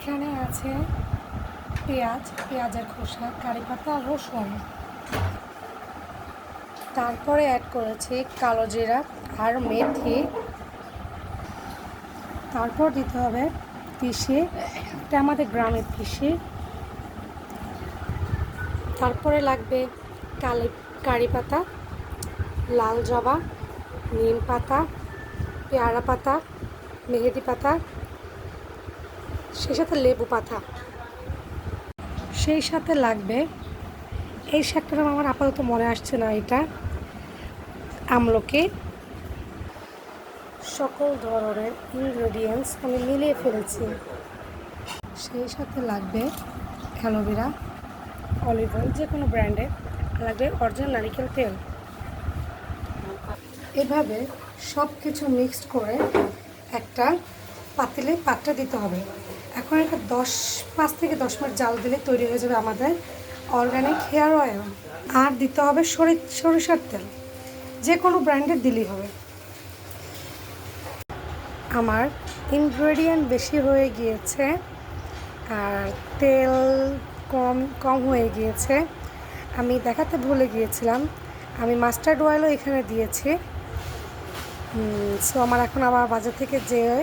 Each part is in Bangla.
এখানে আছে পেঁয়াজ, পেঁয়াজের খোসা, কারি পাতা, রসুন। তারপরে অ্যাড করেছি কালো জিরা আর মেথি। তারপর দিতে হবে তিসি, এটা আমাদের গ্রামের তিসি। তারপরে লাগবে কারি পাতা, লাল জবা, নিম পাতা, পেয়ারা পাতা, মেহেদি পাতা, সেই সাথে লেবু পাতা। সেই সাথে লাগবে, এই শাকটার নাম আমার আপাতত মনে আসছে না, এটা আমলকি। সকল ধরনের ইনগ্রেডিয়েন্টস আমি মিলিয়ে ফেলেছি। সেই সাথে লাগবে অ্যালোভেরা, অলিভ অয়েল, যে কোনো ব্র্যান্ডের, লাগবে অরিজিনাল নারিকেল তেল। এভাবে সব কিছু মিক্সড করে একটা পাত্রে দিতে হবে। এখন এটা 5 থেকে 10 মিনিট জাল দিলে তৈরি হয়ে যাবে আমাদের অর্গানিক হেয়ার অয়েল। আর দিতে হবে সরিষার তেল, যে কোনো ব্র্যান্ডের দিলেই হবে। আমার ইনগ্রেডিয়েন্ট বেশি হয়ে গিয়েছে আর তেল কম হয়ে গিয়েছে। আমি দেখাতে ভুলে গিয়েছিলাম, আমি মাস্টার্ড অয়েলও এখানে দিয়েছি। সো আমার এখন আবার বাজার থেকে যেয়ে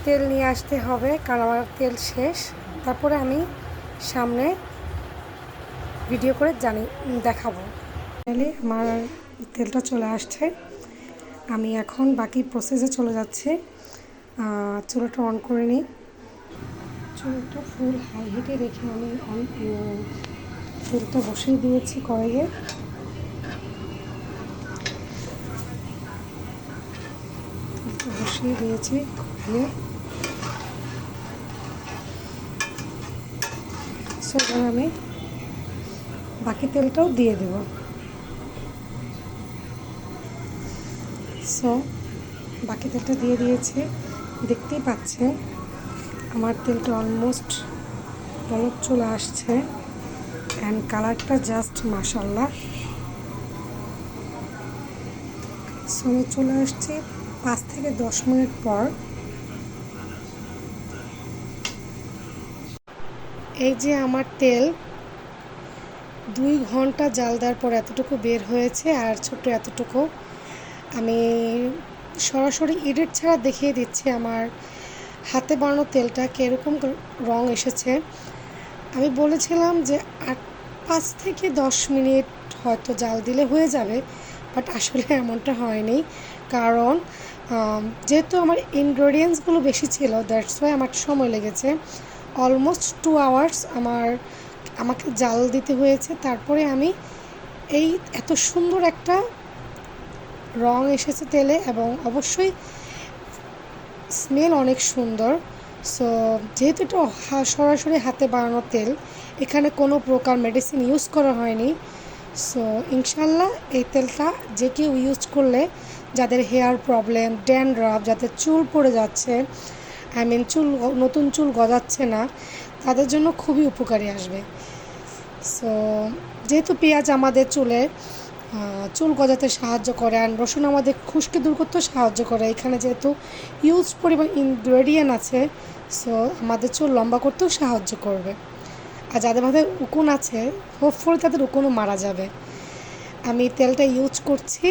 তেল নিয়ে আসতে হবে, কারণ আমার তেল শেষ। তারপরে আমি সামনে ভিডিও করে দেখাবো। আমার তেলটা চলে আসছে, আমি এখন বাকি প্রসেসে চলে যাচ্ছি। চুলাটা অন করে নিই। চুলাটা ফুল হাই হিটে রেখে আমি তেলটা বসিয়ে দিয়েছি কড়াইয়ে। বসিয়ে দিয়েছি কড়াইয়ে। সেখানে আমি বাকি তেলটাও দিয়ে দেব। সো বাকি তেলটা দিয়ে দিয়েছি, দেখতেই পাচ্ছেন আমার তেলটা অলমোস্ট বলক চলে আসছে অ্যান্ড কালারটা জাস্ট মাশাআল্লাহ। সো আমি চলে আসছি 5 থেকে 10 মিনিট পর। এই যে আমার তেল 2 ঘন্টা জাল দেওয়ার পর এতটুকু বের হয়েছে, আর ছোট্ট এতটুকু। আমি সরাসরি এডিট ছাড়া দেখিয়ে দিচ্ছি আমার হাতে বানানো তেলটা কীরকম রং এসেছে। আমি বলেছিলাম যে 5 থেকে 10 মিনিট হয়তো জাল দিলে হয়ে যাবে, বাট আসলে এমনটা হয়নি। কারণ যেহেতু আমার ইনগ্রেডিয়েন্টসগুলো বেশি ছিল, দ্যাটস ওয়াই আমার সময় লেগেছে। অলমোস্ট 2 আওয়ার্স আমাকে জাল দিতে হয়েছে। তারপরে আমি এই এত সুন্দর একটা রং এসেছে তেলে, এবং অবশ্যই স্মেল অনেক সুন্দর। সো যেহেতু এটা সরাসরি হাতে বানানো তেল, এখানে কোনো প্রকার মেডিসিন ইউজ করা হয়নি। সো ইনশাল্লাহ এই তেলটা যে কেউ ইউজ করলে, যাদের হেয়ার প্রবলেম, ড্যান্ড্রাফ, যাদের চুল পড়ে যাচ্ছে, নতুন চুল গজাচ্ছে না, তাদের জন্য খুবই উপকারী আসবে। সো যেহেতু পেঁয়াজ আমাদের চুল গজাতে সাহায্য করে, আর রসুন আমাদের খুশকি দূর করতেও সাহায্য করে, এখানে যেহেতু হিউজ পরিমাণ ইনগ্রেডিয়েন্ট আছে, সো আমাদের চুল লম্বা করতেও সাহায্য করবে। আর যাদের মাথায় উকুন আছে, হোপফুলি তাদের উকুনও মারা যাবে। আমি তেলটা ইউজ করছি,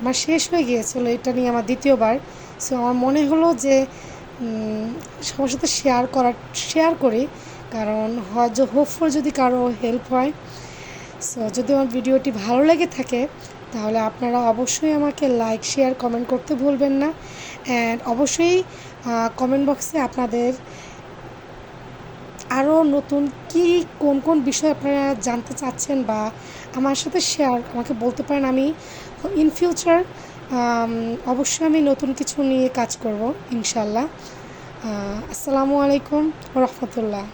আমার শেষ হয়ে গিয়েছিলো, এটা নিয়ে আমার দ্বিতীয়বার। সো আমার মনে হলো যে সবার সাথে শেয়ার করি, কারণ হোপফুলি যদি কারো হেল্প হয়। সো যদি আমার ভিডিওটি ভালো লেগে থাকে, তাহলে আপনারা অবশ্যই আমাকে লাইক, শেয়ার, কমেন্ট করতে ভুলবেন না। অ্যান্ড অবশ্যই কমেন্ট বক্সে আপনাদের আরও নতুন কোন বিষয় আপনারা জানতে চাচ্ছেন বা আমার সাথে আমাকে বলতে পারেন। আমি ইন ফিউচার অবশ্যই আমি নতুন কিছু নিয়ে কাজ করব ইনশাল্লাহ। আসসালামু আলাইকুম ওয়া রাহমাতুল্লাহ।